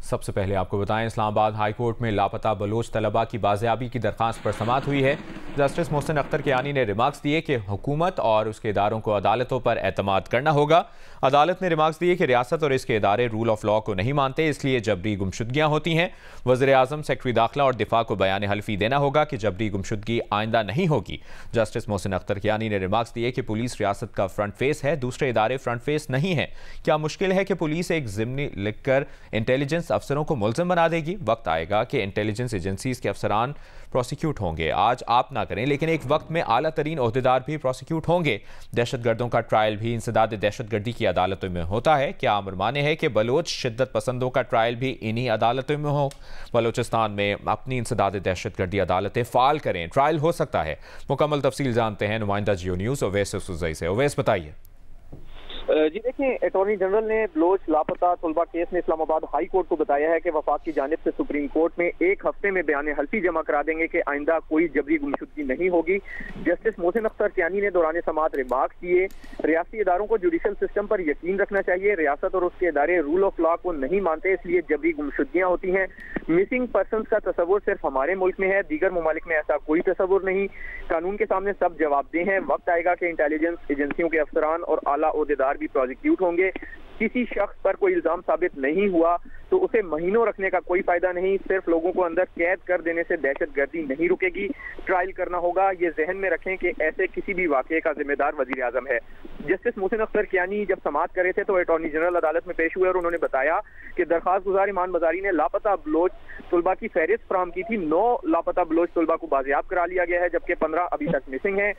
सबसे पहले आपको बताएं, इस्लामाबाद हाई कोर्ट में लापता बलोच तलबा की बाजियाबी की दरख्वास्त पर समाअत हुई है। जस्टिस मोहसिन अख्तर कियानी ने रिमार्क्स दिए कि हुकूमत और उसके इदारों को अदालतों पर एतमाद करना होगा। अदालत ने रिमार्क्स दिए कि रियासत और इसके इदारे रूल ऑफ लॉ को नहीं मानते, इसलिए जबरी गुमशुदगियाँ होती हैं। वज़ीर आज़म, सेक्रेटरी दाखिला और दिफा को बयान हल्फी देना होगा कि जबरी गुमशुदगी आइंदा नहीं होगी। जस्टिस मोहसिन अख्तर कियानी ने रिमार्क्स दिए कि पुलिस रियासत का फ्रंट फेस है, दूसरे इदारे फ्रंट फेस नहीं है। क्या मुश्किल है कि पुलिस एक ज़िम्नी लिखकर इंटेलिजेंस अफसरों को मुलज़िम बना देगी? वक्त आएगा कि इंटेलिजेंस एजेंसीज के अफसरान प्रोसिक्यूट होंगे। आज आप ना करें, लेकिन एक वक्त में आला तरीन ओहदेदार भी प्रोसिक्यूट होंगे। दहशत गर्दों का ट्रायल भी इंसदाद दहशत गर्दी की अदालतों में होता है। क्या अमर माने है कि बलोच शिद्दत पसंदों का ट्रायल भी इन्हीं अदालतों में हो? बलोचिस्तान में अपनी इंसदाद दहशत गर्दी अदालतें फाल करें, ट्रायल हो सकता है। मुकम्मल तफसील जानते हैं नुमाइंदा जियो न्यूज़ ओवैस सुज़ई से। ओवैस, बताइए। जी देखिए, अटॉर्नी जनरल ने बलोच लापता तलबा केस में इस्लामाबाद हाई कोर्ट को बताया है कि वफाक की जानिब से सुप्रीम कोर्ट में एक हफ्ते में बयान हल्फी जमा करा देंगे कि आइंदा कोई जबरी गुमशुदगी नहीं होगी। जस्टिस मोहसिन अख्तर कियानी ने दौरान समाअत रिमार्क्स दिए, रियासती इदारों को जुडिशल सिस्टम पर यकीन रखना चाहिए। रियासत और उसके इदारे रूल ऑफ लॉ को नहीं मानते, इसलिए जबरी गुमशुदगियाँ होती हैं। मिसिंग पर्सन का तस्वुर सिर्फ हमारे मुल्क में है, दीगर ममालिक में ऐसा कोई तस्वुर नहीं। कानून के सामने सब जवाबदेह हैं। वक्त आएगा कि इंटेलिजेंस एजेंसियों के अफसरान और आला ओहदेदार भी प्रोसिक्यूट होंगे। किसी शख्स पर कोई इल्जाम साबित नहीं हुआ तो उसे महीनों रखने का कोई फायदा नहीं। सिर्फ लोगों को अंदर कैद कर देने से दहशत गर्दी नहीं रुकेगी, ट्रायल करना होगा। ये जहन में रखें कि ऐसे किसी भी वाकये का जिम्मेदार वजीर आजम है। जस्टिस मोहसिन अख्तर कियानी जब समाअत करे थे तो अटॉर्नी जनरल अदालत में पेश हुए और उन्होंने बताया कि दरखास्त गुजार ईमान बाजारी ने लापता बलोच तलबा की फहरिस्त फराम की थी। 9 लापता बलोच तलबा को बाजियाब करा लिया गया है, जबकि 15 अभी तक मिसिंग है।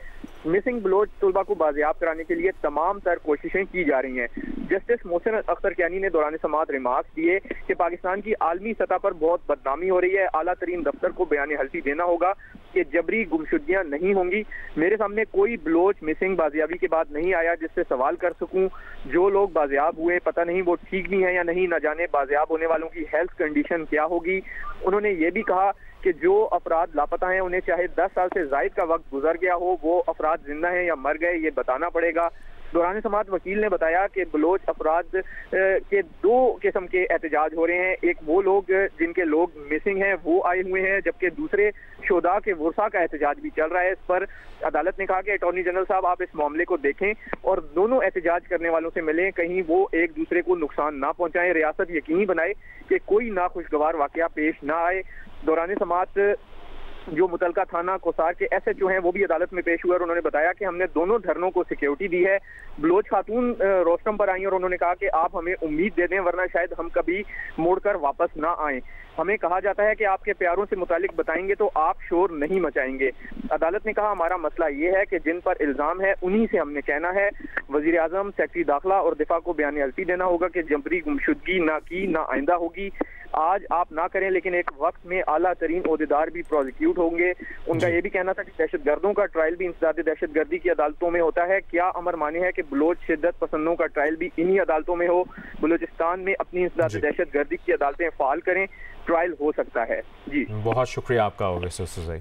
मिसिंग बलोच तलबा को बाजियाब कराने के लिए तमाम तर कोशिशें की जा रही हैं। जस्टिस मोहसिन अख्तर कियानी ने दौरान समाअत रिमार्क्स दिए कि पाकिस्तान की आलमी सतह पर बहुत बदनामी हो रही है। आला तरीन दफ्तर को बयान हल्फी देना होगा कि जबरी गुमशुदगियां नहीं होंगी। मेरे सामने कोई बलोच मिसिंग बाजियाबी के बाद नहीं आया जिससे सवाल कर सकूं। जो लोग बाजियाब हुए पता नहीं वो ठीक भी हैं या नहीं, न जाने बाजियाब होने वालों की हेल्थ कंडीशन क्या होगी। उन्होंने ये भी कहा कि जो अफराद लापता हैं उन्हें चाहे 10 साल से जायद का वक्त गुजर गया हो, वो अफराद जिंदा हैं या मर गए, ये बताना पड़ेगा। दौरान समाअत वकील ने बताया कि बलोच अफराद के 2 किस्म के एहतजाज हो रहे हैं। एक वो लोग जिनके लोग मिसिंग हैं वो आए हुए हैं, जबकि दूसरे शोदा के वर्सा का एहतजाज भी चल रहा है। इस पर अदालत ने कहा कि अटॉर्नी जनरल साहब आप इस मामले को देखें और दोनों एहतजाज करने वालों से मिलें, कहीं वो एक दूसरे को नुकसान ना पहुंचाएं। रियासत यकीनी बनाए कि कोई नाखुशगवार वाकया पेश ना आए। दौरान समाअत जो मुतलका थाना कोसार के SHO हैं वो भी अदालत में पेश हुए और उन्होंने बताया कि हमने दोनों धरनों को सिक्योरिटी दी है। बलोच खातून रोस्टम पर आई और उन्होंने कहा कि आप हमें उम्मीद दे दें, वरना शायद हम कभी मोड़कर वापस ना आए। हमें कहा जाता है कि आपके प्यारों से मुतालिक बताएंगे तो आप शोर नहीं मचाएंगे। अदालत ने कहा हमारा मसला ये है कि जिन पर इल्जाम है उन्हीं से हमने कहना है। वजीर आजम, सेक्रेटरी दाखिला और दिफा को बयान हल्फी देना होगा कि जबरी गुमशुदगी ना की ना आइंदा होगी। आज आप ना करें, लेकिन एक वक्त में आला तरीन ओहदेदार भी प्रोसिक्यूट होंगे। उनका ये भी कहना था कि दहशत गर्दों का ट्रायल भी इंसदाद दहशत गर्दी की अदालतों में होता है। क्या अमर माने है कि बलोच शिद्दत पसंदों का ट्रायल भी इन्हीं अदालतों में हो? बलूचिस्तान में अपनी इंसदाद दहशत गर्दी की अदालतें फाल करें, ट्रायल हो सकता है। जी बहुत शुक्रिया आपका ओवैस सुज़ई।